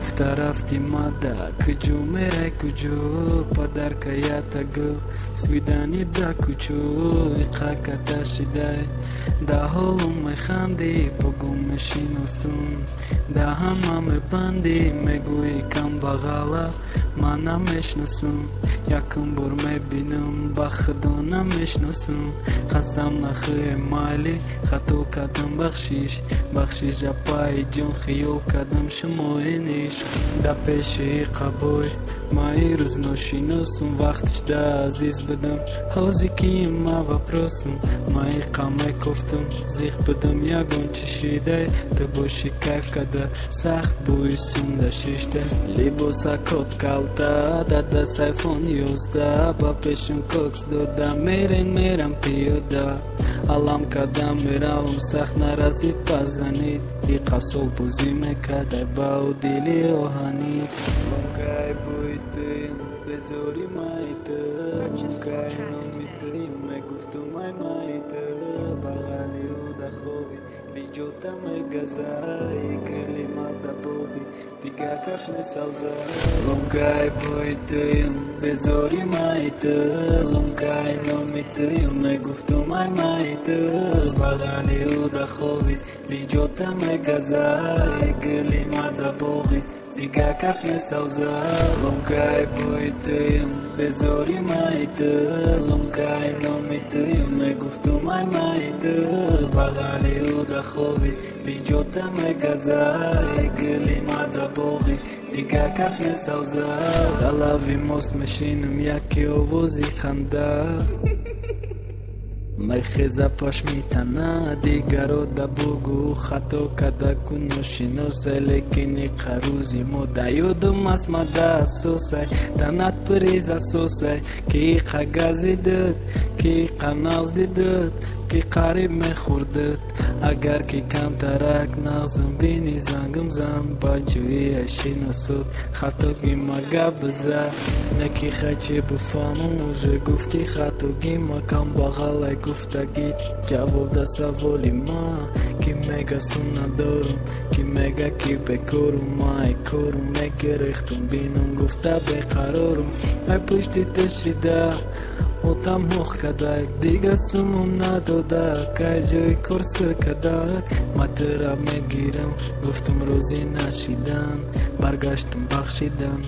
گفته رفتی ماده کجو میره کجو پدر که یا تگل سویدانی دا کچو ایقا که تشیده دا حالو میخندی بگو میشینوسون دا همه میبندی میگوی کم بغالا من نمیشناسم یکم بر میبینم با خدا نمیشناسم خستم نخوی مالی خطو کدم بخشیش پای جون خیال کدم شما اینیش دا پیشی قبول ما ای روز نشیناسم وقتش دا عزیز بدم حوزی که ما وپرسم ما ای قامه کفتم زیخ بدم یگون چشیده تو باشی کیف کده سخت بوی سونده شیشته لیبوسا کت کالتا داده سایفون یوزده با پیشم کوکس دوده میرم پیوده علم کدم میروم سخت نرسید پزنید ای قصول بوزی مکده باو دیلی اوهانید مکای بویتیم بزوری مایته مکای نمیتیم مگفتو مایته بغلی او دا خوبی بیجوتا مگزای کلمه دا بوبی دیگه کس میسازه مکای بویتیم بزوری مایته مکای نمیتیم مگفتو مایته بغلی او دا خوبی بیجوتا مگزای کلمه دا بوبی دیگه کس میسازه لونکای بویتیم بزوری مایته لونکای نمیتیم میگفتم مایته بغلی او دا خوبی بیجوتا مگزای گلی مادا بوغی دیگه کس میسازه دلاوی مست میشینم یکی آوازی خنده میخیزه پاش میتنه دیگرو دا بگو خطو کده کنو شنوسه لیکنی قروزی موده یودم از مده سوسه دنات پریزه سوسه که ایقا گازی دد که ایقا ناز دیدد که قریب میخوردد اگر که کم ترک نازم بینی زنگم زن با جوی شنوسد خطو گیما گبزه نکی خچی بفهمم موجه گفتی خطو گیما کم بغل گفتگی جواب ده سوالی ما که میگه سون ندارم که میگه که بکارم ما ای کارم میگه ریختم بینم گفته بقرارم ای پشتی تشیده اوتم موخ کدک دیگه سومم نداده که جای کرسر کدک ما ترا میگیرم گفتم روزی نشیدن برگشتم بخشیدن